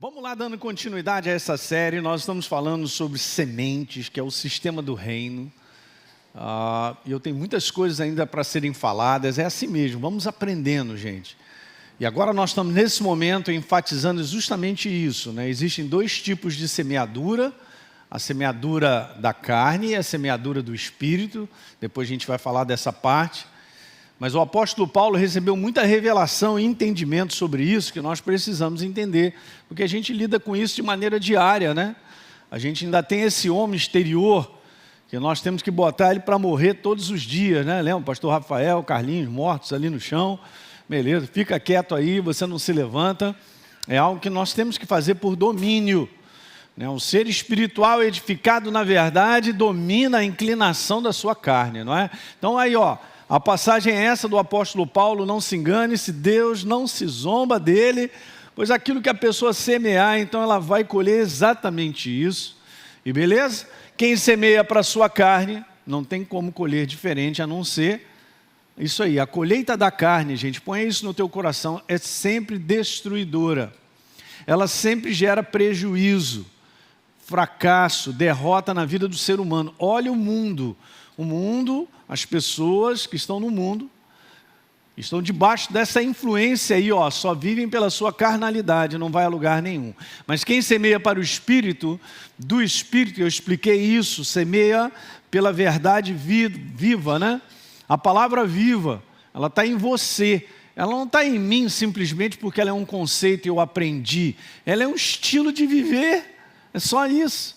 Vamos lá, dando continuidade a essa série. Nós estamos falando sobre sementes, que é o sistema do reino. E eu tenho muitas coisas ainda para serem faladas. É assim mesmo, vamos aprendendo, gente. E agora nós estamos nesse momento enfatizando justamente isso, né? Existem dois tipos de semeadura: a semeadura da carne e a semeadura do espírito. Depois a gente vai falar dessa parte. Mas o apóstolo Paulo recebeu muita revelação e entendimento sobre isso, que nós precisamos entender, porque a gente lida com isso de maneira diária, né? A gente ainda tem esse homem exterior, que nós temos que botar ele para morrer todos os dias, né? Lembra? O pastor Rafael, Carlinhos, mortos ali no chão. Beleza, fica quieto aí, você não se levanta. É algo que nós temos que fazer por domínio. Um ser espiritual edificado na verdade domina a inclinação da sua carne, não é? Então aí, a passagem é essa do apóstolo Paulo: não se engane, se Deus não se zomba dele, pois aquilo que a pessoa semear, então ela vai colher exatamente isso. E beleza? Quem semeia para a sua carne, não tem como colher diferente a não ser isso aí. A colheita da carne, gente, põe isso no teu coração, é sempre destruidora. Ela sempre gera prejuízo, fracasso, derrota na vida do ser humano. Olha o mundo. O mundo, as pessoas que estão no mundo, estão debaixo dessa influência aí, só vivem pela sua carnalidade, não vai a lugar nenhum. Mas quem semeia para o Espírito, do Espírito, eu expliquei isso, semeia pela verdade viva, né? A palavra viva, ela está em você. Ela não está em mim simplesmente porque ela é um conceito e eu aprendi. Ela é um estilo de viver, é só isso.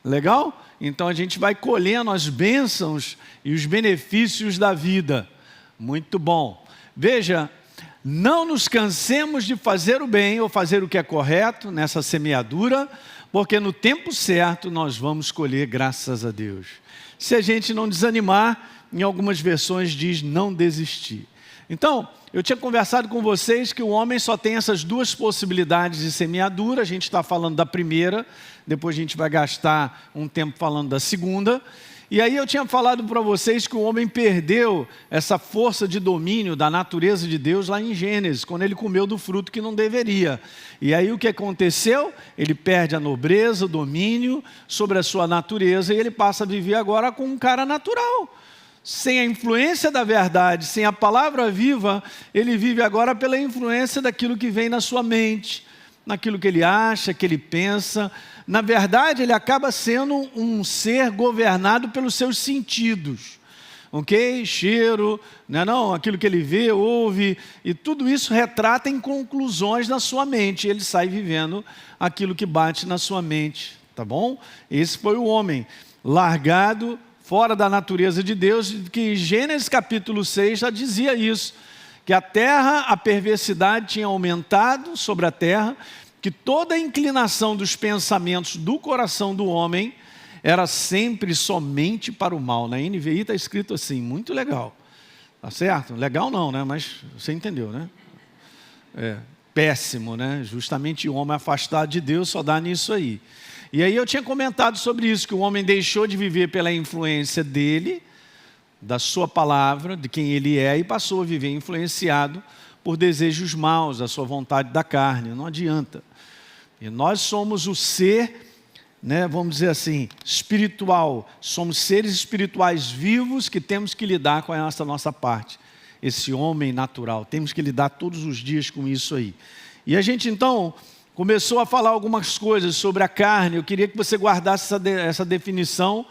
Legal? Então a gente vai colhendo as bênçãos e os benefícios da vida. Muito bom. Veja, não nos cansemos de fazer o bem ou fazer o que é correto nessa semeadura, porque no tempo certo nós vamos colher, graças a Deus. Se a gente não desanimar, em algumas versões diz não desistir. Então, eu tinha conversado com vocês que o homem só tem essas duas possibilidades de semeadura. A gente está falando da primeira, depois a gente vai gastar um tempo falando da segunda. E aí eu tinha falado para vocês que o homem perdeu essa força de domínio da natureza de Deus lá em Gênesis, quando ele comeu do fruto que não deveria. E aí o que aconteceu? Ele perde a nobreza, o domínio sobre a sua natureza, e ele passa a viver agora como um cara natural. Sem a influência da verdade, sem a palavra viva, ele vive agora pela influência daquilo que vem na sua mente, naquilo que ele acha, que ele pensa. Na verdade, ele acaba sendo um ser governado pelos seus sentidos. Ok? Cheiro, não, aquilo que ele vê, ouve, e tudo isso retrata em conclusões na sua mente. Ele sai vivendo aquilo que bate na sua mente, tá bom? Esse foi o homem largado, fora da natureza de Deus, que Gênesis capítulo 6 já dizia isso, que a terra, a perversidade tinha aumentado sobre a terra, que toda a inclinação dos pensamentos do coração do homem era sempre somente para o mal. Na NVI está escrito assim, muito legal, tá certo? Legal não, né? Mas você entendeu, né? Péssimo, né? Justamente o homem afastado de Deus só dá nisso aí. E aí eu tinha comentado sobre isso, que o homem deixou de viver pela influência dele, da sua palavra, de quem ele é, e passou a viver influenciado por desejos maus, a sua vontade da carne. Não adianta. E nós somos o ser, vamos dizer assim, espiritual. Somos seres espirituais vivos que temos que lidar com essa nossa parte. Esse homem natural. Temos que lidar todos os dias com isso aí. E a gente então começou a falar algumas coisas sobre a carne. Eu queria que você guardasse essa definição.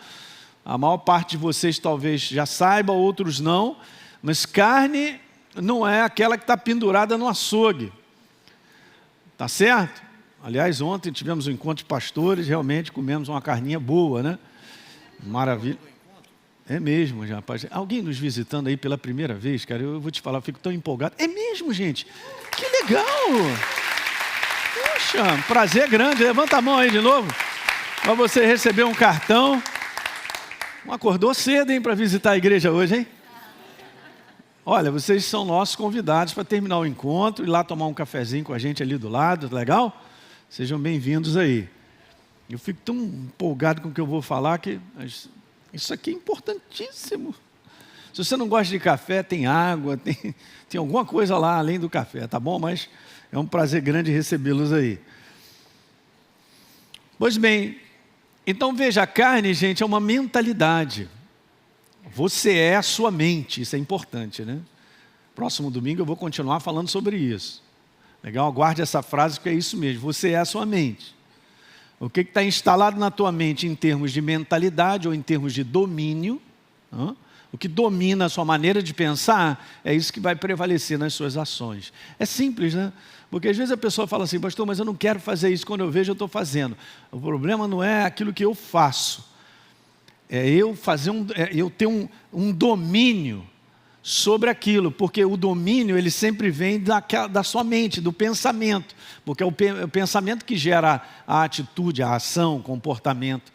A maior parte de vocês talvez já saiba, outros não. Mas carne não é aquela que está pendurada no açougue. Tá certo? Aliás, ontem tivemos um encontro de pastores, realmente comemos uma carninha boa, né? Maravilha. É mesmo, já, rapaz. Alguém nos visitando aí pela primeira vez, cara, eu vou te falar, eu fico tão empolgado. É mesmo, gente? Que legal! Poxa, prazer grande. Levanta a mão aí de novo, para você receber um cartão. Acordou cedo, hein, para visitar a igreja hoje, hein? Olha, vocês são nossos convidados para terminar o encontro e lá tomar um cafezinho com a gente ali do lado, legal? Sejam bem-vindos aí. Eu fico tão empolgado com o que eu vou falar que isso aqui é importantíssimo. Se você não gosta de café, tem água, tem alguma coisa lá além do café, tá bom? Mas é um prazer grande recebê-los aí. Pois bem, então veja, a carne, gente, é uma mentalidade. Você é a sua mente, isso é importante, né? Próximo domingo eu vou continuar falando sobre isso. Legal? Guarde essa frase, porque é isso mesmo, você é a sua mente. O que está instalado na tua mente em termos de mentalidade ou em termos de domínio, o que domina a sua maneira de pensar, é isso que vai prevalecer nas suas ações. É simples, né? Porque às vezes a pessoa fala assim, pastor, mas eu não quero fazer isso, quando eu vejo eu estou fazendo. O problema não é aquilo que eu faço, é eu ter um domínio sobre aquilo, porque o domínio ele sempre vem da sua mente, do pensamento, porque é o pensamento que gera a atitude, a ação, o comportamento.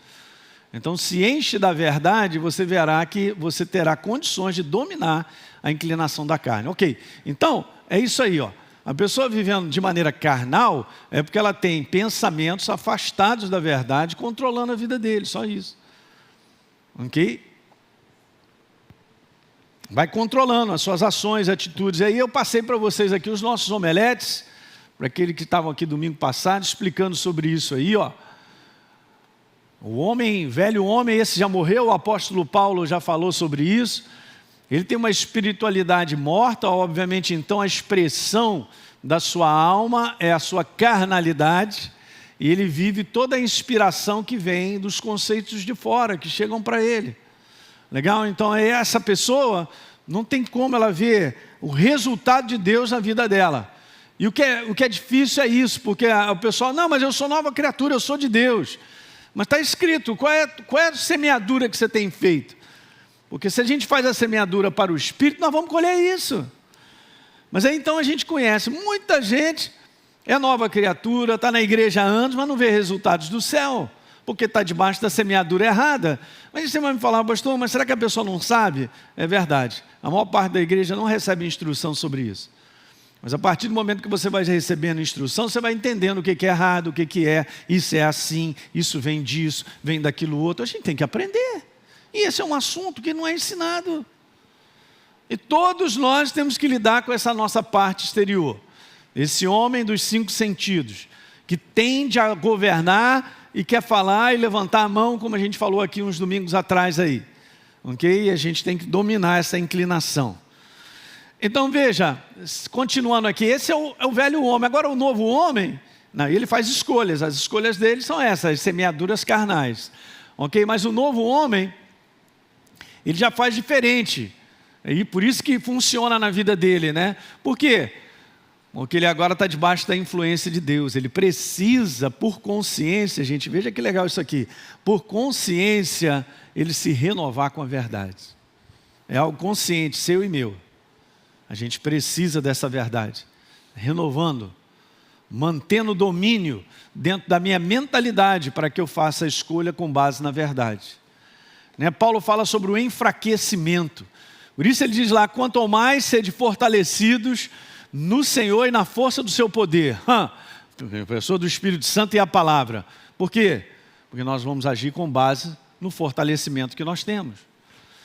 Então, se enche da verdade, você verá que você terá condições de dominar a inclinação da carne. Ok, então, é isso aí, ó. A pessoa vivendo de maneira carnal é porque ela tem pensamentos afastados da verdade, controlando a vida dele, só isso. Ok? Vai controlando as suas ações, atitudes. E aí eu passei para vocês aqui os nossos omeletes, para aqueles que estavam aqui domingo passado, explicando sobre isso aí, ó. O homem, velho homem, esse já morreu, o apóstolo Paulo já falou sobre isso. Ele tem uma espiritualidade morta, obviamente, então a expressão da sua alma é a sua carnalidade, e ele vive toda a inspiração que vem dos conceitos de fora, que chegam para ele. Legal? Então essa pessoa não tem como ela ver o resultado de Deus na vida dela. E o que é difícil é isso, porque o pessoal, não, mas eu sou nova criatura, eu sou de Deus. Mas está escrito, qual é a semeadura que você tem feito? Porque se a gente faz a semeadura para o Espírito, nós vamos colher isso. Mas aí então a gente conhece, muita gente é nova criatura, está na igreja há anos, mas não vê resultados do céu, porque está debaixo da semeadura errada. Mas você vai me falar, pastor, mas será que a pessoa não sabe? É verdade, a maior parte da igreja não recebe instrução sobre isso. Mas a partir do momento que você vai recebendo instrução, você vai entendendo o que é errado, o que é, isso é assim, isso vem disso, vem daquilo outro. A gente tem que aprender. E esse é um assunto que não é ensinado. E todos nós temos que lidar com essa nossa parte exterior. Esse homem dos 5 sentidos, que tende a governar e quer falar e levantar a mão, como a gente falou aqui uns domingos atrás aí. Ok? E a gente tem que dominar essa inclinação. Então veja, continuando aqui, esse é o velho homem. Agora o novo homem, ele faz escolhas. As escolhas dele são essas, as semeaduras carnais. Ok? Mas o novo homem, ele já faz diferente. E por isso que funciona na vida dele, né? Por quê? Porque ele agora está debaixo da influência de Deus. Ele precisa, por consciência, gente, veja que legal isso aqui. Por consciência, ele se renovar com a verdade. É algo consciente, seu e meu. A gente precisa dessa verdade. Renovando, mantendo o domínio dentro da minha mentalidade para que eu faça a escolha com base na verdade. Né? Paulo fala sobre o enfraquecimento. Por isso ele diz lá, quanto ao mais sede fortalecidos no Senhor e na força do seu poder. Pessoa do Espírito Santo e a palavra. Por quê? Porque nós vamos agir com base no fortalecimento que nós temos.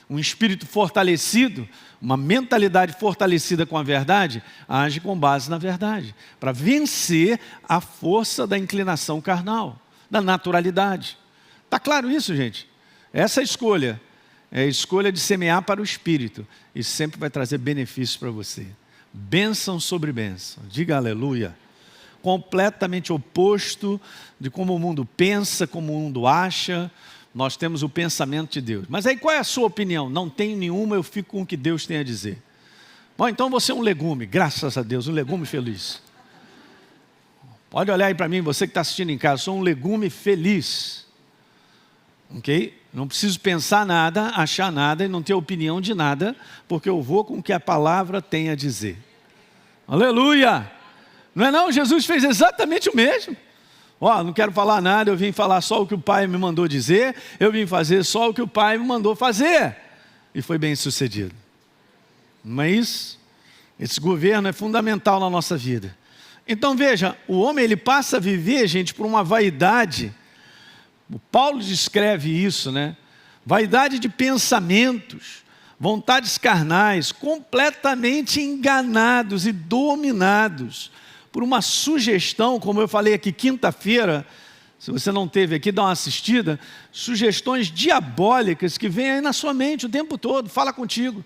Um espírito fortalecido, uma mentalidade fortalecida com a verdade, age com base na verdade, para vencer a força da inclinação carnal, da naturalidade. Está claro isso, gente? Essa escolha é a escolha de semear para o Espírito. Isso sempre vai trazer benefícios para você. Bênção sobre bênção. Diga aleluia. Completamente oposto de como o mundo pensa, como o mundo acha. Nós temos o pensamento de Deus. Mas aí qual é a sua opinião? Não tenho nenhuma, eu fico com o que Deus tem a dizer. Bom, então você é um legume, graças a Deus, um legume feliz. Pode olhar aí para mim, você que está assistindo em casa, sou um legume feliz. Ok? Não preciso pensar nada, achar nada e não ter opinião de nada, porque eu vou com o que a palavra tem a dizer. Aleluia! Não é não? Jesus fez exatamente o mesmo. Não quero falar nada, eu vim falar só o que o Pai me mandou dizer, eu vim fazer só o que o Pai me mandou fazer. E foi bem sucedido. Mas esse governo é fundamental na nossa vida. Então veja, o homem ele passa a viver, gente, por uma vaidade. O Paulo descreve isso, né? Vaidade de pensamentos, vontades carnais, completamente enganados e dominados por uma sugestão, como eu falei aqui quinta-feira, Se você não teve aqui, dá uma assistida. Sugestões diabólicas que vêm aí na sua mente o tempo todo, fala contigo.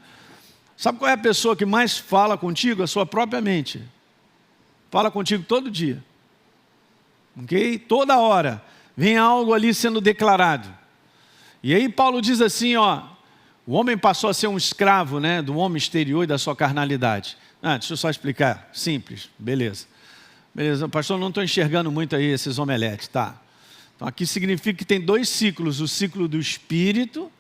Sabe qual é a pessoa que mais fala contigo? A sua própria mente. Fala contigo todo dia. Ok? Toda hora. Vem algo ali sendo declarado. E aí Paulo diz assim, ó, o homem passou a ser um escravo, né, do homem exterior e da sua carnalidade. Deixa eu só explicar. Simples. Beleza. Beleza, pastor, não estou enxergando muito aí esses omeletes, tá? Então aqui significa que tem dois ciclos, o ciclo do espírito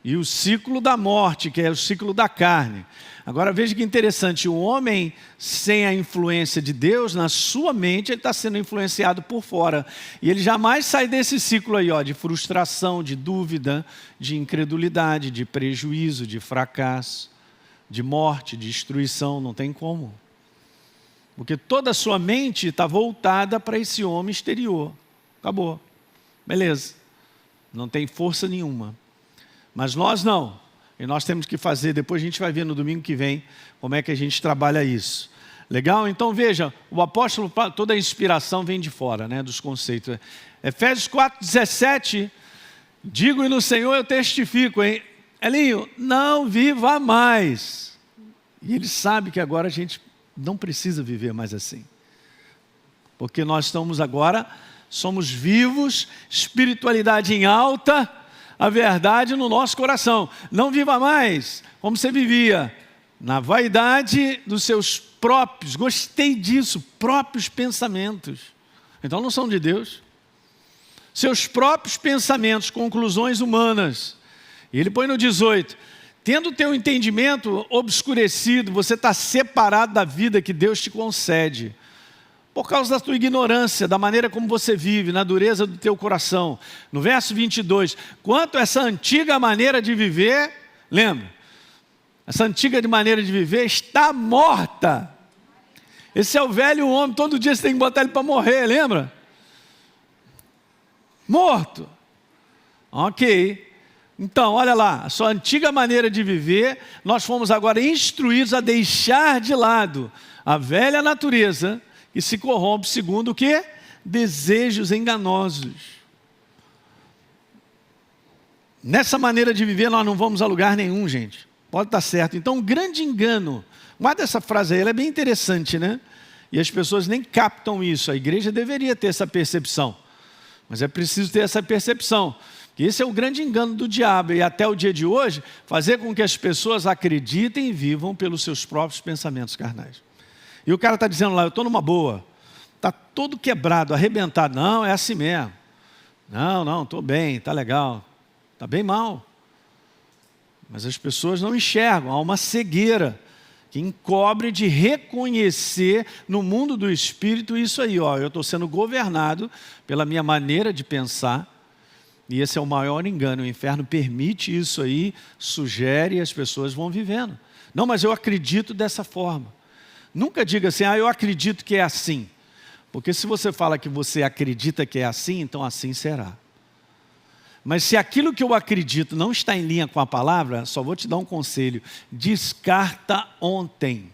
e o ciclo da morte, que é o ciclo da carne. Agora veja que interessante, o homem sem a influência de Deus, na sua mente, ele está sendo influenciado por fora. E ele jamais sai desse ciclo aí, ó, de frustração, de dúvida, de incredulidade, de prejuízo, de fracasso, de morte, de destruição, não tem como. Porque toda a sua mente está voltada para esse homem exterior. Acabou. Beleza. Não tem força nenhuma. Mas nós não. E nós temos que fazer, depois a gente vai ver no domingo que vem, como é que a gente trabalha isso. Legal? Então veja, o apóstolo, toda a inspiração vem de fora, né, dos conceitos. Efésios 4,17, digo e no Senhor eu testifico, hein? Elinho, não viva mais. E ele sabe que agora a gente não precisa viver mais assim. Porque nós estamos agora, somos vivos, espiritualidade em alta, a verdade no nosso coração. Não viva mais como você vivia, na vaidade dos seus próprios, gostei disso, próprios pensamentos. Então não são de Deus. Seus próprios pensamentos, conclusões humanas. E ele põe no 18, tendo o teu entendimento obscurecido, você está separado da vida que Deus te concede. Por causa da tua ignorância, da maneira como você vive, na dureza do teu coração. No verso 22, quanto a essa antiga maneira de viver, lembra? Essa antiga maneira de viver está morta. Esse é o velho homem, todo dia você tem que botar ele para morrer, lembra? Morto. Ok. Então, olha lá, a sua antiga maneira de viver, nós fomos agora instruídos a deixar de lado a velha natureza que se corrompe segundo o quê? Desejos enganosos. Nessa maneira de viver nós não vamos a lugar nenhum, gente. Pode estar certo. Então, um grande engano. Guarda essa frase aí, ela é bem interessante, né? E as pessoas nem captam isso. A igreja deveria ter essa percepção. Mas é preciso ter essa percepção. Que esse é o grande engano do diabo. E até o dia de hoje, fazer com que as pessoas acreditem e vivam pelos seus próprios pensamentos carnais. E o cara está dizendo lá, eu estou numa boa. Está todo quebrado, arrebentado. Não, é assim mesmo. Não, estou bem, está legal. Está bem mal. Mas as pessoas não enxergam, há uma cegueira que encobre de reconhecer no mundo do espírito isso aí. Ó, eu estou sendo governado pela minha maneira de pensar. E esse é o maior engano. O inferno permite isso aí, sugere e as pessoas vão vivendo. Não, mas eu acredito dessa forma. Nunca diga assim, eu acredito que é assim. Porque se você fala que você acredita que é assim, então assim será. Mas se aquilo que eu acredito não está em linha com a palavra, só vou te dar um conselho. Descarta ontem.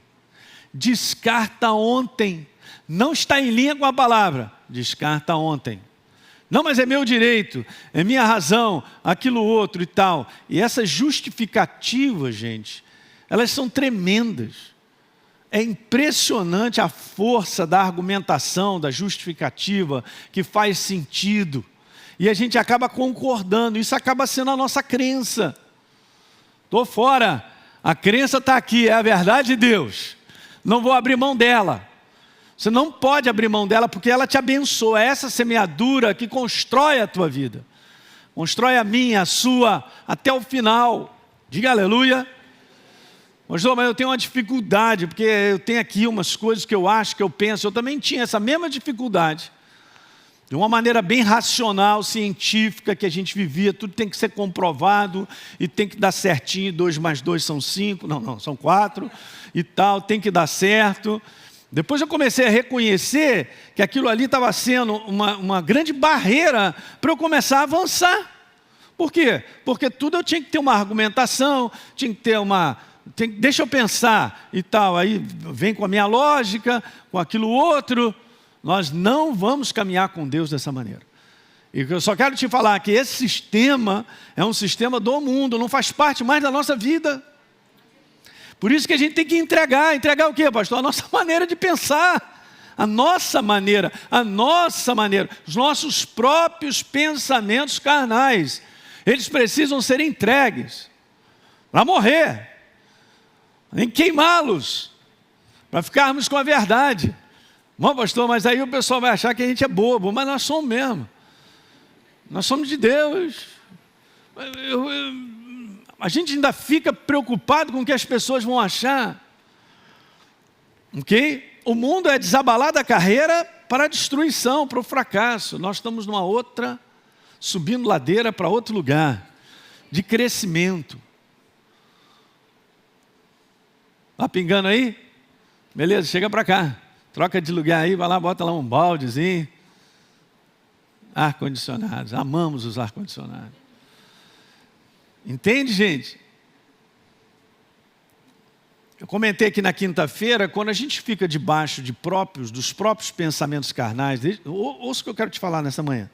Descarta ontem. Não está em linha com a palavra. Descarta ontem. Não, mas é meu direito, é minha razão, aquilo outro e tal. E essas justificativas, gente, elas são tremendas. É impressionante a força da argumentação, da justificativa, que faz sentido. E a gente acaba concordando, isso acaba sendo a nossa crença. Estou fora, a crença está aqui, é a verdade de Deus. Não vou abrir mão dela. Você não pode abrir mão dela porque ela te abençoa. É essa semeadura que constrói a tua vida. Constrói a minha, a sua, até o final. Diga aleluia. Mas eu tenho uma dificuldade, porque eu tenho aqui umas coisas que eu acho, que eu penso. Eu também tinha essa mesma dificuldade. De uma maneira bem racional, científica, que a gente vivia. Tudo tem que ser comprovado e tem que dar certinho. 2 mais 2 são 5. Não, são 4 e tal. Tem que dar certo. Depois eu comecei a reconhecer que aquilo ali estava sendo uma grande barreira para eu começar a avançar. Por quê? Porque tudo eu tinha que ter uma argumentação, tinha que ter deixa eu pensar e tal. Aí vem com a minha lógica, com aquilo outro. Nós não vamos caminhar com Deus dessa maneira. E eu só quero te falar que esse sistema é um sistema do mundo, não faz parte mais da nossa vida. Por isso que a gente tem que entregar. Entregar o quê, pastor? A nossa maneira de pensar. A nossa maneira, os nossos próprios pensamentos carnais. Eles precisam ser entregues para morrer, nem queimá-los, para ficarmos com a verdade. Bom, pastor, mas aí o pessoal vai achar que a gente é bobo, mas nós somos mesmo. Nós somos de Deus. A gente ainda fica preocupado com o que as pessoas vão achar. Ok? O mundo é desabalar da carreira para a destruição, para o fracasso. Nós estamos numa outra, subindo ladeira para outro lugar, de crescimento. Está pingando aí? Beleza, chega para cá. Troca de lugar aí, vai lá, bota lá um baldezinho. Ar-condicionados, amamos os ar-condicionados. Entende, gente? Eu comentei aqui na quinta-feira, quando a gente fica debaixo dos próprios pensamentos carnais, ouça o que eu quero te falar nessa manhã.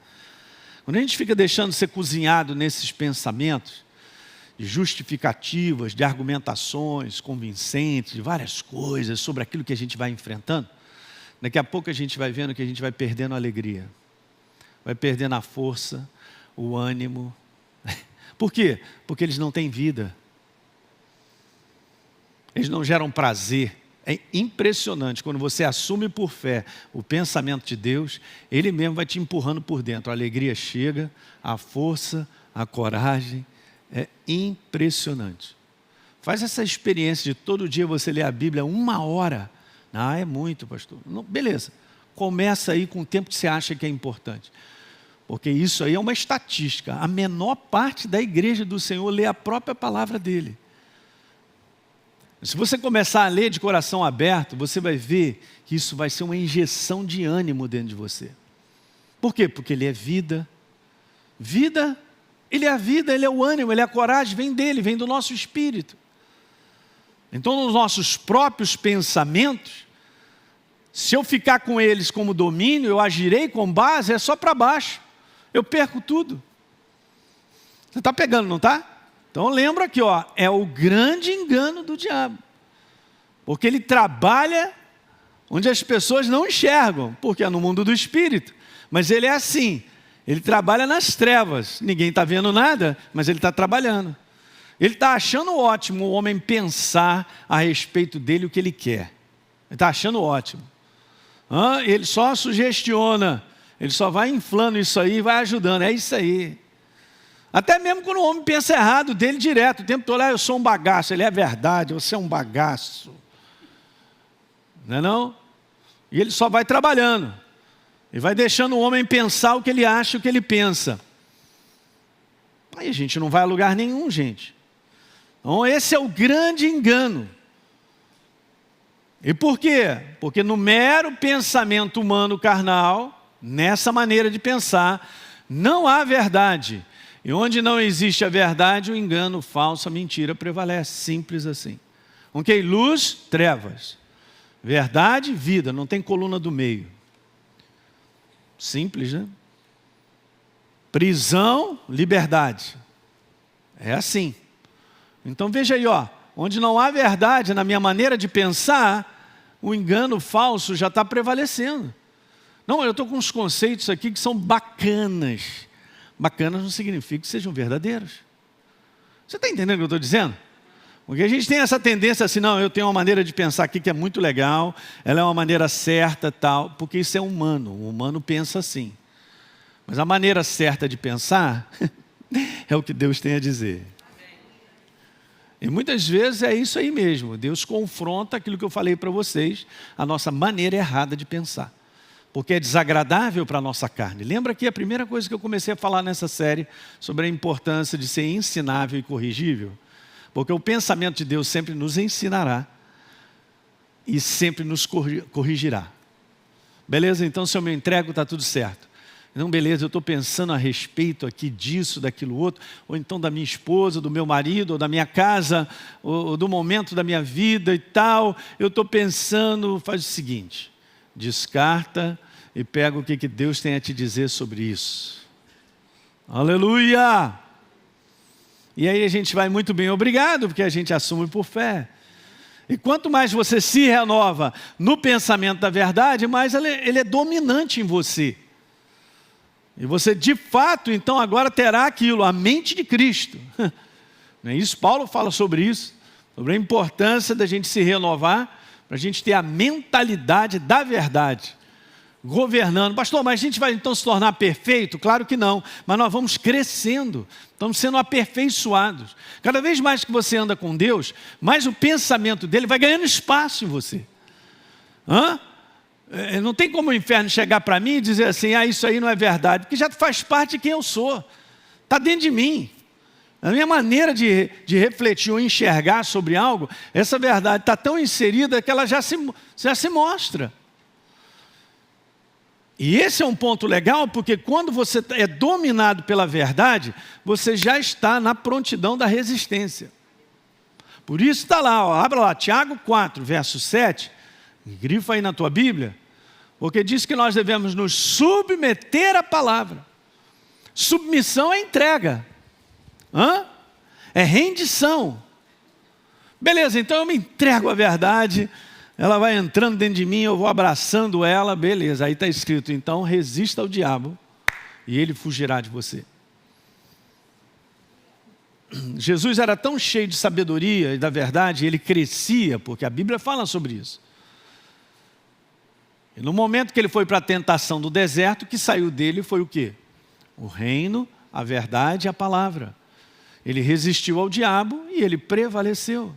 Quando a gente fica deixando ser cozinhado nesses pensamentos, de justificativas, de argumentações convincentes, de várias coisas sobre aquilo que a gente vai enfrentando, daqui a pouco a gente vai vendo que a gente vai perdendo a alegria, vai perdendo a força, o ânimo. Por quê? Porque eles não têm vida. Eles não geram prazer. É impressionante, quando você assume por fé o pensamento de Deus, Ele mesmo vai te empurrando por dentro. A alegria chega, a força, a coragem. É impressionante. Faz essa experiência de todo dia você ler a Bíblia 1 hora. Ah, é muito, pastor. Não, beleza. Começa aí com o tempo que você acha que é importante. Porque isso aí é uma estatística. A menor parte da igreja do Senhor lê a própria palavra dele. Se você começar a ler de coração aberto, você vai ver que isso vai ser uma injeção de ânimo dentro de você. Por quê? Porque ele é vida. Vida, ele é a vida, ele é o ânimo, ele é a coragem, vem dele, vem do nosso espírito. Então, nos nossos próprios pensamentos, se eu ficar com eles como domínio, eu agirei com base, é só para baixo. Eu perco tudo. Você está pegando, não está? Então lembra aqui, ó, é o grande engano do diabo. Porque ele trabalha onde as pessoas não enxergam, porque é no mundo do espírito. Mas ele é assim, ele trabalha nas trevas. Ninguém está vendo nada, mas ele está trabalhando. Ele está achando ótimo o homem pensar a respeito dele o que ele quer. Ele está achando ótimo. Ele só sugestiona, ele só vai inflando isso aí e vai ajudando. É isso aí. Até mesmo quando o homem pensa errado dele direto, o tempo todo, eu sou um bagaço. Ele é verdade, você é um bagaço. Não é não? E ele só vai trabalhando. E vai deixando o homem pensar o que ele acha, o que ele pensa. Aí a gente não vai a lugar nenhum, gente. Então esse é o grande engano. E por quê? Porque no mero pensamento humano carnal, nessa maneira de pensar, não há verdade. E onde não existe a verdade, o engano, falso, a mentira prevalece. Simples assim. Ok? Luz, trevas. Verdade, vida. Não tem coluna do meio. Simples, né? Prisão, liberdade. É assim. Então veja aí, ó. Onde não há verdade na minha maneira de pensar, o engano falso já está prevalecendo. Não, eu estou com uns conceitos aqui que são bacanas. Bacanas não significa que sejam verdadeiros. Você está entendendo o que eu estou dizendo? Porque a gente tem essa tendência assim, não, eu tenho uma maneira de pensar aqui que é muito legal, ela é uma maneira certa, tal, porque isso é humano, o humano pensa assim. Mas a maneira certa de pensar é o que Deus tem a dizer. E muitas vezes é isso aí mesmo, Deus confronta aquilo que eu falei para vocês, a nossa maneira errada de pensar. Porque é desagradável para a nossa carne. Lembra que a primeira coisa que eu comecei a falar nessa série sobre a importância de ser ensinável e corrigível? Porque o pensamento de Deus sempre nos ensinará e sempre nos corrigirá. Beleza? Então se eu me entrego, está tudo certo. Não, beleza, eu estou pensando a respeito aqui disso, daquilo outro, ou então da minha esposa, do meu marido, ou da minha casa, ou do momento da minha vida e tal. Eu estou pensando, faz o seguinte, descarta e pega o que Deus tem a te dizer sobre isso. Aleluia! E aí a gente vai muito bem, obrigado, porque a gente assume por fé. E quanto mais você se renova no pensamento da verdade, mais ele é dominante em você. E você de fato, então, agora terá aquilo, a mente de Cristo. Não é isso? Paulo fala sobre isso, sobre a importância da gente se renovar, para a gente ter a mentalidade da verdade, governando. Pastor, mas a gente vai então se tornar perfeito? Claro que não, mas nós vamos crescendo, estamos sendo aperfeiçoados. Cada vez mais que você anda com Deus, mais o pensamento dele vai ganhando espaço em você. Não tem como o inferno chegar para mim e dizer assim, isso aí não é verdade, porque já faz parte de quem eu sou, está dentro de mim. A minha maneira de refletir ou enxergar sobre algo, essa verdade está tão inserida que ela já se mostra. E esse é um ponto legal, porque quando você é dominado pela verdade, você já está na prontidão da resistência. Por isso está lá, abra lá, Tiago 4, verso 7, grifa aí na tua Bíblia, porque diz que nós devemos nos submeter à palavra. Submissão é entrega. É rendição. Beleza, então eu me entrego à verdade, ela vai entrando dentro de mim, eu vou abraçando ela, beleza. Aí está escrito, então resista ao diabo e ele fugirá de você. Jesus era tão cheio de sabedoria e da verdade, ele crescia, porque a Bíblia fala sobre isso. E no momento que ele foi para a tentação do deserto, o que saiu dele foi o quê? O reino, a verdade e a palavra. Ele resistiu ao diabo e ele prevaleceu.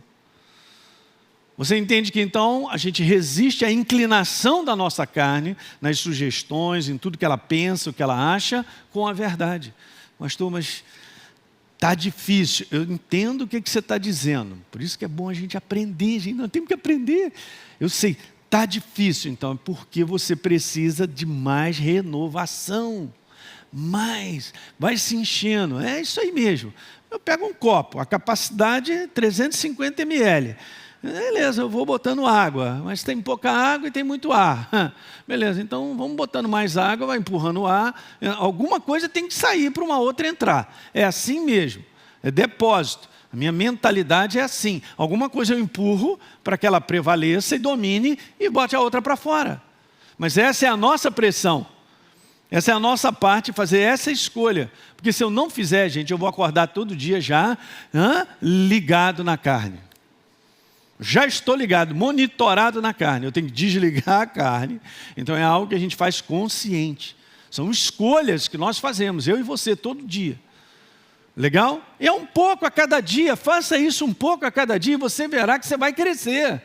Você entende que então a gente resiste à inclinação da nossa carne, nas sugestões, em tudo que ela pensa, o que ela acha, com a verdade. Pastor, mas está difícil. Eu entendo o que você está dizendo. Por isso que é bom a gente aprender, gente. Nós temos que aprender. Eu sei. Está difícil, então, é porque você precisa de mais renovação. Mais, vai se enchendo. É isso aí mesmo. Eu pego um copo, a capacidade é 350 ml. Beleza, eu vou botando água, mas tem pouca água e tem muito ar. Beleza, então vamos botando mais água, vai empurrando o ar. Alguma coisa tem que sair para uma outra entrar. É assim mesmo, é depósito. A minha mentalidade é assim, alguma coisa eu empurro para que ela prevaleça e domine e bote a outra para fora. Mas essa é a nossa pressão, essa é a nossa parte, fazer essa escolha. Porque se eu não fizer, gente, eu vou acordar todo dia já ligado na carne. Já estou ligado, monitorado na carne, eu tenho que desligar a carne. Então é algo que a gente faz consciente. São escolhas que nós fazemos, eu e você, todo dia. Legal? E é um pouco a cada dia, faça isso um pouco a cada dia e você verá que você vai crescer.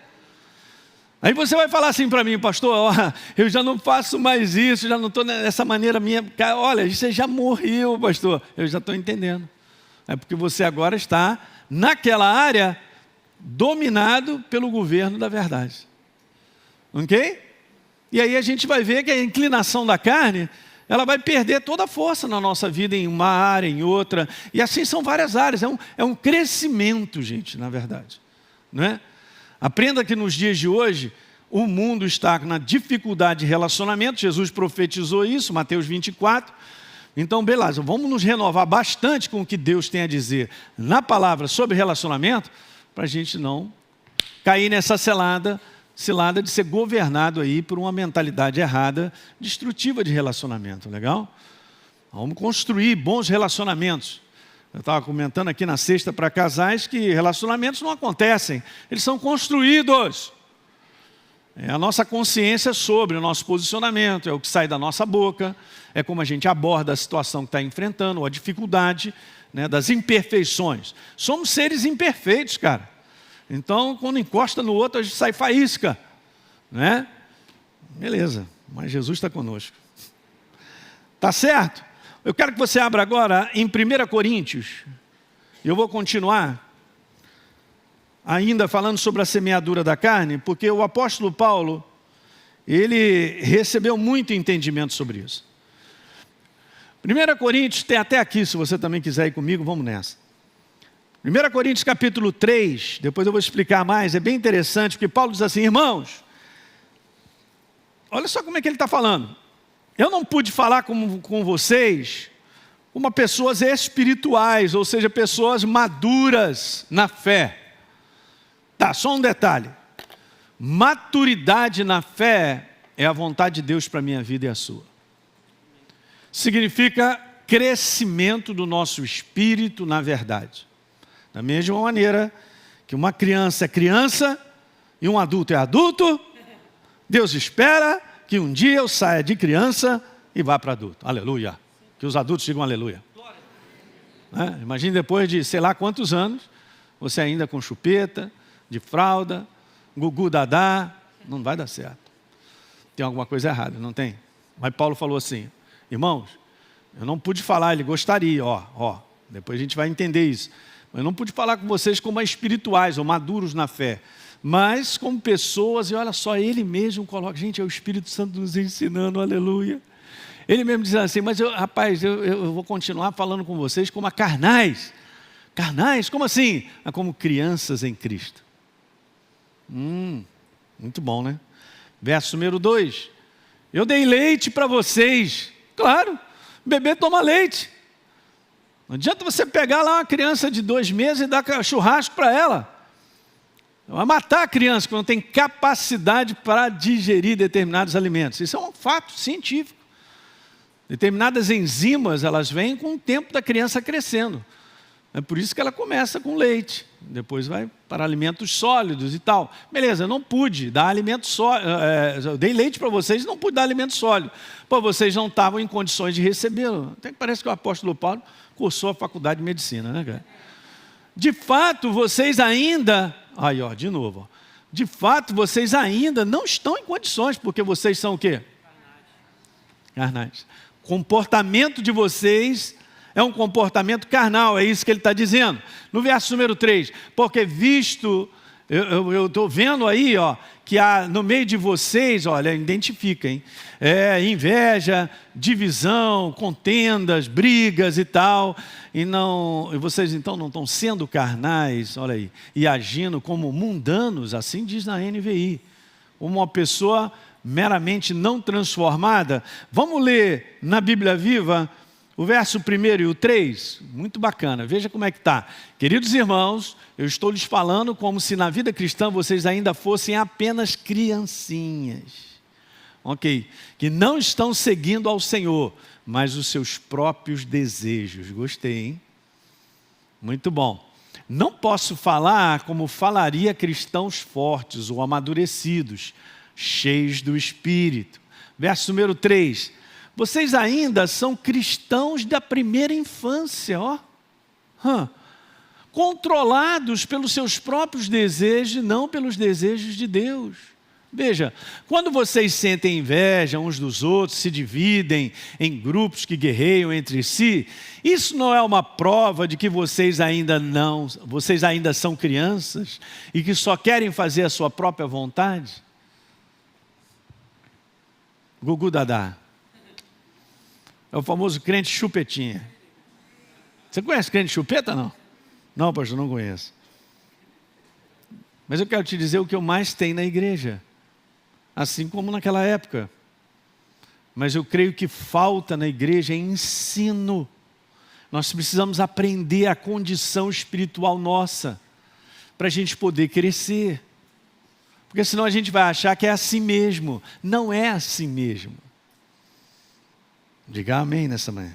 Aí você vai falar assim para mim, pastor, eu já não faço mais isso, já não estou nessa maneira minha. Olha, você já morreu, pastor. Eu já estou entendendo. É porque você agora está naquela área dominado pelo governo da verdade. Ok? E aí a gente vai ver que a inclinação da carne, ela vai perder toda a força na nossa vida em uma área, em outra. E assim são várias áreas. É um crescimento, gente, na verdade. Não é? Aprenda que nos dias de hoje, o mundo está na dificuldade de relacionamento. Jesus profetizou isso, Mateus 24. Então, beleza, vamos nos renovar bastante com o que Deus tem a dizer na palavra sobre relacionamento, para a gente não cair nessa cilada de ser governado aí por uma mentalidade errada, destrutiva de relacionamento, legal? Vamos construir bons relacionamentos. Eu estava comentando aqui na sexta para casais que relacionamentos não acontecem, eles são construídos. É a nossa consciência sobre o nosso posicionamento, é o que sai da nossa boca, é como a gente aborda a situação que está enfrentando, ou a dificuldade, né, das imperfeições. Somos seres imperfeitos, cara. Então, quando encosta no outro, a gente sai faísca, né? Beleza, mas Jesus está conosco. Tá certo? Eu quero que você abra agora em 1 Coríntios. Eu vou continuar ainda falando sobre a semeadura da carne, porque o apóstolo Paulo, ele recebeu muito entendimento sobre isso. 1 Coríntios, tem até aqui, se você também quiser ir comigo, vamos nessa. 1 Coríntios capítulo 3, depois eu vou explicar mais, é bem interessante, porque Paulo diz assim, irmãos, olha só como é que ele está falando. Eu não pude falar com vocês como pessoas espirituais, ou seja, pessoas maduras na fé. Tá, só um detalhe. Maturidade na fé é a vontade de Deus para a minha vida e a sua. Significa crescimento do nosso espírito na verdade. Da mesma maneira que uma criança é criança e um adulto é adulto, Deus espera que um dia eu saia de criança e vá para adulto. Aleluia. Que os adultos digam aleluia. Imagine depois de sei lá quantos anos, você ainda com chupeta, de fralda, gugu dadá, não vai dar certo. Tem alguma coisa errada, não tem? Mas Paulo falou assim, irmãos, eu não pude falar, ele gostaria, depois a gente vai entender isso. Eu não pude falar com vocês como espirituais ou maduros na fé, mas como pessoas, e olha só, ele mesmo coloca, gente, é o Espírito Santo nos ensinando, aleluia. Ele mesmo diz assim, mas eu vou continuar falando com vocês como carnais. Carnais? Como assim? Como crianças em Cristo. Muito bom, né? Verso número 2. Eu dei leite para vocês. Claro, bebê toma leite. Não adianta você pegar lá uma criança de 2 meses e dar churrasco para ela. Vai matar a criança que não tem capacidade para digerir determinados alimentos. Isso é um fato científico. Determinadas enzimas, elas vêm com o tempo da criança crescendo. É por isso que ela começa com leite, depois vai para alimentos sólidos e tal. Beleza, eu não pude dar alimento sólido, eu dei leite para vocês e não pude dar alimento sólido. Pô, vocês não estavam em condições de recebê-lo. Até que parece que o apóstolo Paulo cursou a faculdade de medicina, né, cara? De fato, vocês ainda... de novo. De fato, vocês ainda não estão em condições, porque vocês são o quê? Carnais. O comportamento de vocês é um comportamento carnal, é isso que ele está dizendo. No verso número 3, porque visto, eu estou vendo aí, que há no meio de vocês, olha, identifiquem, inveja, divisão, contendas, brigas e tal, e vocês então não estão sendo carnais, olha aí, e agindo como mundanos, assim diz na NVI, como uma pessoa meramente não transformada. Vamos ler na Bíblia Viva, o verso 1 e o 3, muito bacana, veja como é que está. Queridos irmãos, eu estou lhes falando como se na vida cristã vocês ainda fossem apenas criancinhas. Ok? Que não estão seguindo ao Senhor, mas os seus próprios desejos. Gostei, hein? Muito bom. Não posso falar como falaria cristãos fortes ou amadurecidos, cheios do Espírito. Verso número 3. Vocês ainda são cristãos da primeira infância, controlados pelos seus próprios desejos e não pelos desejos de Deus. Veja, quando vocês sentem inveja uns dos outros, se dividem em grupos que guerreiam entre si, isso não é uma prova de que vocês ainda são crianças e que só querem fazer a sua própria vontade? Gugu dadá. É o famoso crente chupetinha. Você conhece crente chupeta, não? Não, pastor, não conheço. Mas eu quero te dizer o que eu mais tenho na igreja. Assim como naquela época. Mas eu creio que falta na igreja ensino. Nós precisamos aprender a condição espiritual nossa, para a gente poder crescer. Porque senão a gente vai achar que é assim mesmo. Não é assim mesmo. Diga amém nessa manhã.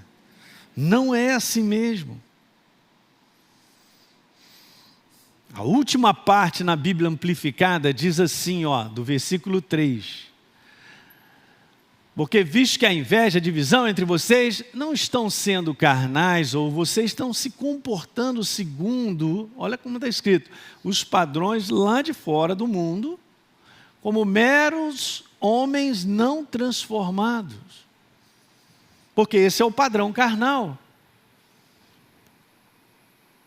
Não é assim mesmo. A última parte na Bíblia amplificada diz assim, do versículo 3. Porque visto que a inveja, a divisão entre vocês não estão sendo carnais, ou vocês estão se comportando segundo, olha como está escrito, os padrões lá de fora do mundo, como meros homens não transformados. Porque esse é o padrão carnal.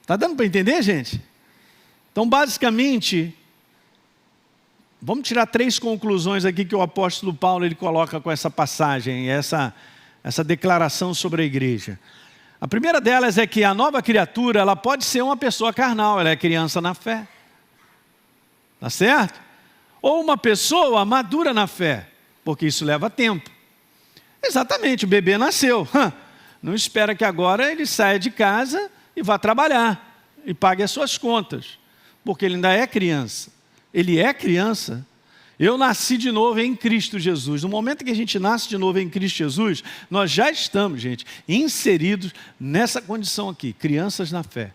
Está dando para entender, gente? Então, basicamente, vamos tirar 3 conclusões aqui que o apóstolo Paulo ele coloca com essa passagem, essa declaração sobre a igreja. A primeira delas é que a nova criatura, ela pode ser uma pessoa carnal, ela é criança na fé. Tá certo? Ou uma pessoa madura na fé, porque isso leva tempo. Exatamente, o bebê nasceu. não espera que agora ele saia de casa e vá trabalhar e pague as suas contas, porque ele ainda é criança. Ele é criança. Eu nasci de novo em Cristo Jesus. No momento que a gente nasce de novo em Cristo Jesus, nós já estamos, gente, inseridos nessa condição aqui, crianças na fé.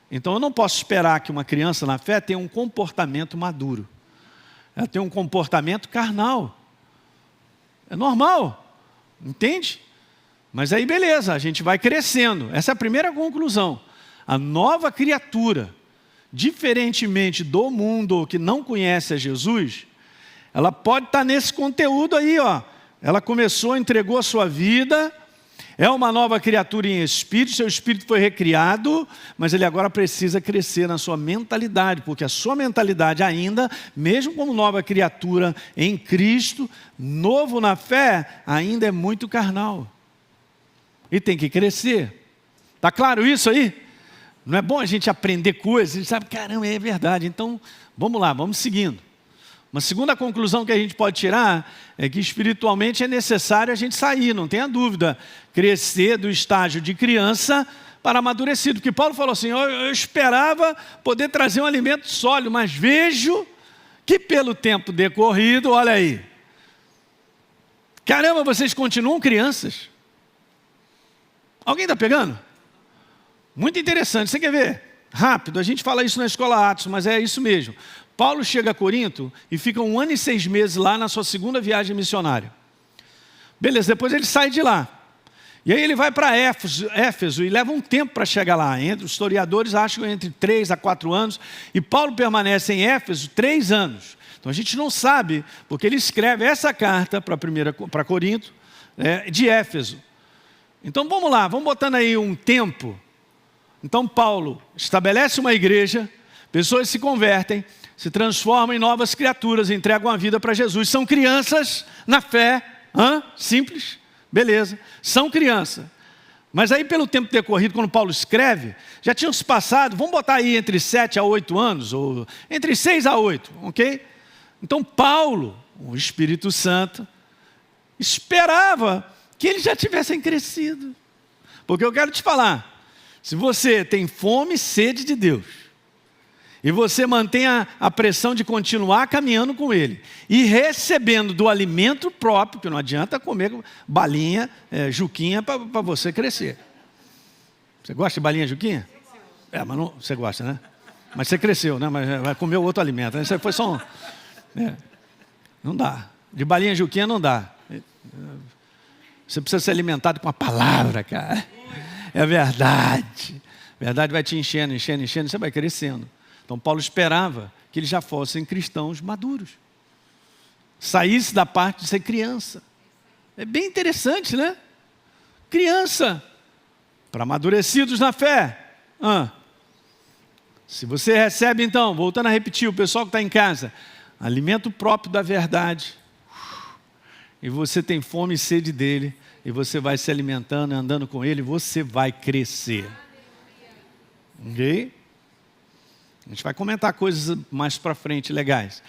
Então eu não posso esperar que uma criança na fé tenha um comportamento maduro. Ela tem um comportamento carnal. É normal, entende? Mas aí beleza, a gente vai crescendo. Essa é a primeira conclusão. A nova criatura, diferentemente do mundo que não conhece a Jesus, ela pode estar nesse conteúdo aí, ó. Ela começou, entregou a sua vida, é uma nova criatura em espírito, seu espírito foi recriado, mas ele agora precisa crescer na sua mentalidade, porque a sua mentalidade ainda, mesmo como nova criatura em Cristo, novo na fé, ainda é muito carnal. E tem que crescer. Está claro isso aí? Não é bom a gente aprender coisas, a gente sabe, caramba, é verdade. Então, vamos lá, vamos seguindo. Uma segunda conclusão que a gente pode tirar é que espiritualmente é necessário a gente sair, não tenha dúvida, crescer do estágio de criança para amadurecido. Porque Paulo falou assim, eu esperava poder trazer um alimento sólido, mas vejo que pelo tempo decorrido, olha aí, caramba, vocês continuam crianças. Alguém está pegando? Muito interessante, você quer ver? Rápido, a gente fala isso na escola Atos, mas é isso mesmo. Paulo chega a Corinto e fica 1 ano e 6 meses lá na sua segunda viagem missionária. Beleza, depois ele sai de lá. E aí ele vai para Éfeso e leva um tempo para chegar lá. Os historiadores acham entre 3 a 4 anos. E Paulo permanece em Éfeso 3 anos. Então a gente não sabe, porque ele escreve essa carta para Corinto, de Éfeso. Então vamos lá, vamos botando aí um tempo. Então Paulo estabelece uma igreja, pessoas se convertem, se transformam em novas criaturas, entregam a vida para Jesus. São crianças na fé, simples, beleza, são crianças. Mas aí pelo tempo decorrido, quando Paulo escreve, já tinham se passado, vamos botar aí entre 7 a 8 anos, ou entre 6 a 8, ok? Então Paulo, o Espírito Santo, esperava que eles já tivessem crescido. Porque eu quero te falar, se você tem fome e sede de Deus, e você mantém a pressão de continuar caminhando com Ele, e recebendo do alimento próprio, que não adianta comer balinha, juquinha, para você crescer. Você gosta de balinha, juquinha? Mas não, você gosta, né? Mas você cresceu, né? Mas vai comer outro alimento. Né? Isso foi só um... não dá. De balinha, juquinha não dá. Você precisa ser alimentado com a palavra, cara. É verdade. A verdade vai te enchendo, enchendo, enchendo, você vai crescendo. Então Paulo esperava que eles já fossem cristãos maduros. Saísse da parte de ser criança. É bem interessante, né? Criança. Para amadurecidos na fé. Se você recebe então, voltando a repetir, o pessoal que está em casa, alimento próprio da verdade, e você tem fome e sede dele, e você vai se alimentando, andando com ele, você vai crescer. Ok? A gente vai comentar coisas mais para frente legais.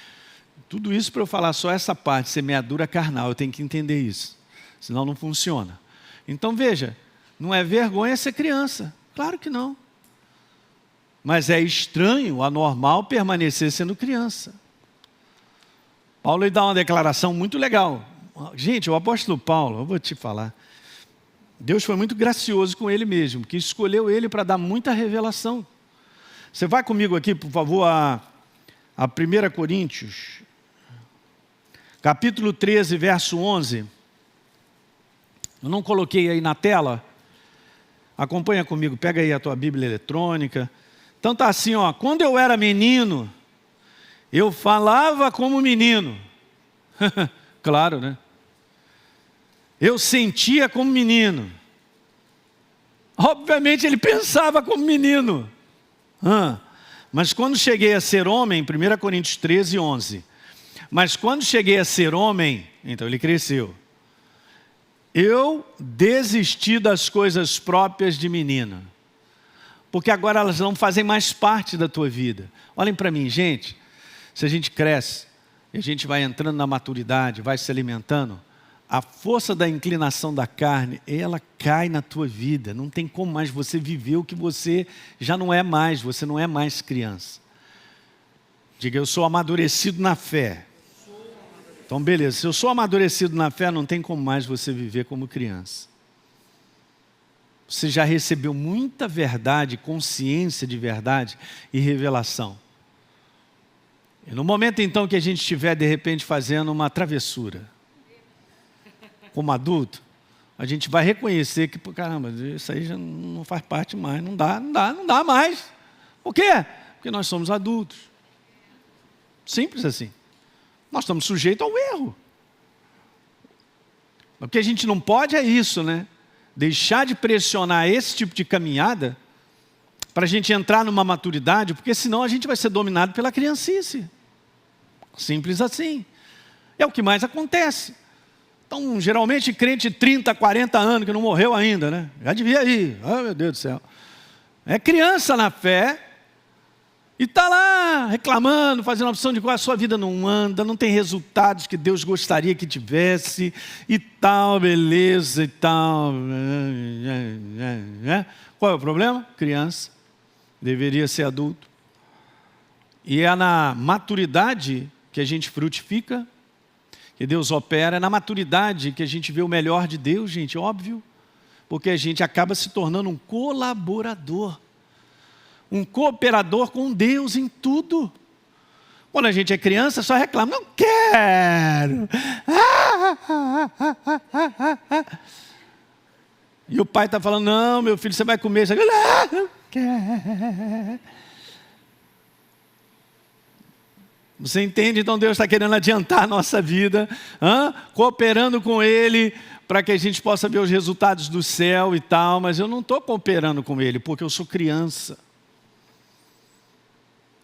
Tudo isso para eu falar só essa parte, semeadura carnal, eu tenho que entender isso. Senão não funciona. Então veja, não é vergonha ser criança. Claro que não. Mas é estranho, anormal, permanecer sendo criança. Paulo lhe dá uma declaração muito legal. Gente, o apóstolo Paulo, eu vou te falar, Deus foi muito gracioso com ele mesmo, que escolheu ele para dar muita revelação. Você vai comigo aqui, por favor, a 1 Coríntios, capítulo 13, verso 11. Eu não coloquei aí na tela. Acompanha comigo, pega aí a tua Bíblia eletrônica. Então tá assim, ó, quando eu era menino, eu falava como menino. Claro, né? Eu sentia como menino. Obviamente ele pensava como menino. Mas quando cheguei a ser homem, 1 Coríntios 13, 11. Mas quando cheguei a ser homem, então ele cresceu. Eu desisti das coisas próprias de menino. Porque agora elas não fazem mais parte da tua vida. Olhem para mim, gente. Se a gente cresce, e a gente vai entrando na maturidade, vai se alimentando, a força da inclinação da carne, ela cai na tua vida. Não tem como mais você viver o que você já não é mais. Você não é mais criança. Diga, eu sou amadurecido na fé. Então, beleza. Se eu sou amadurecido na fé, não tem como mais você viver como criança. Você já recebeu muita verdade, consciência de verdade e revelação. E no momento, então, que a gente estiver, de repente, fazendo uma travessura, como adulto, a gente vai reconhecer que, caramba, isso aí já não faz parte mais, não dá mais. Por quê? Porque nós somos adultos. Simples assim. Nós estamos sujeitos ao erro. O que a gente não pode é isso, né? Deixar de pressionar esse tipo de caminhada para a gente entrar numa maturidade, porque senão a gente vai ser dominado pela criancice. Simples assim. É o que mais acontece. Então, geralmente, crente de 30, 40 anos, que não morreu ainda, né? Já devia ir. Oh, meu Deus do céu. É criança na fé e está lá reclamando, fazendo a opção de que a sua vida não anda, não tem resultados que Deus gostaria que tivesse e tal, beleza e tal. Qual é o problema? Criança. Deveria ser adulto. E é na maturidade que a gente frutifica, que Deus opera, é na maturidade que a gente vê o melhor de Deus, gente, óbvio, porque a gente acaba se tornando um colaborador, um cooperador com Deus em tudo. Quando a gente é criança, só reclama, não quero. E o pai está falando, não, meu filho, você vai comer. Você não quero. Você entende? Então Deus está querendo adiantar a nossa vida, cooperando com Ele, para que a gente possa ver os resultados do céu e tal, mas eu não estou cooperando com Ele, porque eu sou criança.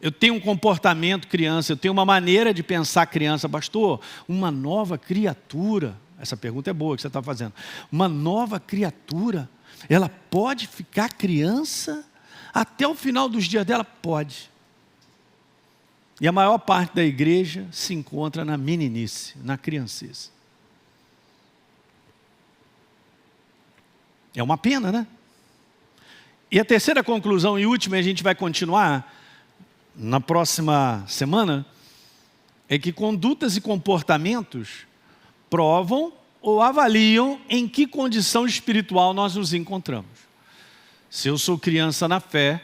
Eu tenho um comportamento criança, eu tenho uma maneira de pensar criança. Pastor, uma nova criatura, essa pergunta é boa que você está fazendo. Uma nova criatura, ela pode ficar criança até o final dos dias dela? Pode. E a maior parte da igreja se encontra na meninice, na criancice. É uma pena, né? E a terceira conclusão e última, e a gente vai continuar na próxima semana, é que condutas e comportamentos provam ou avaliam em que condição espiritual nós nos encontramos. Se eu sou criança na fé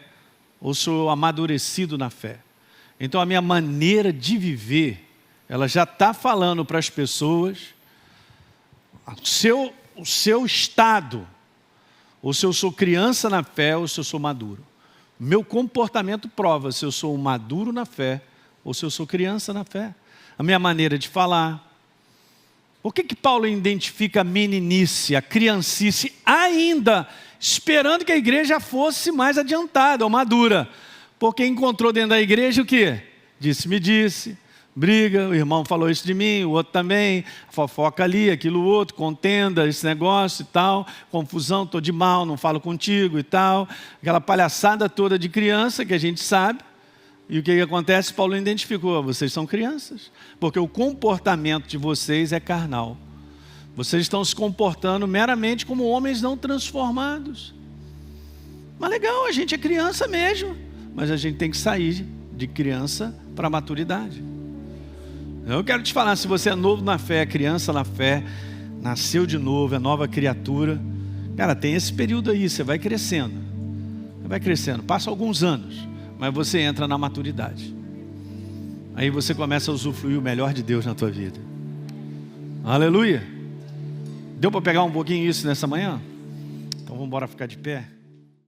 ou sou amadurecido na fé. Então a minha maneira de viver, ela já está falando para as pessoas o seu estado, ou se eu sou criança na fé ou se eu sou maduro. Meu comportamento prova se eu sou maduro na fé ou se eu sou criança na fé. A minha maneira de falar. Por que Paulo identifica a meninice, a criancice, ainda esperando que a igreja fosse mais adiantada ou madura? Porque encontrou dentro da igreja o quê? Disse-me disse, briga, o irmão falou isso de mim, o outro também, fofoca ali, aquilo outro, contenda, esse negócio e tal, confusão, estou de mal, não falo contigo e tal, aquela palhaçada toda de criança que a gente sabe. E o que acontece? Paulo identificou, vocês são crianças, porque o comportamento de vocês é carnal. Vocês estão se comportando meramente como homens não transformados. Mas legal, a gente é criança mesmo. Mas a gente tem que sair de criança para a maturidade. Eu quero te falar, se você é novo na fé, é criança na fé, nasceu de novo, é nova criatura, cara, tem esse período aí, você vai crescendo. Passa alguns anos, mas você entra na maturidade. Aí você começa a usufruir o melhor de Deus na tua vida. Aleluia! Deu para pegar um pouquinho isso nessa manhã? Então vamos embora ficar de pé?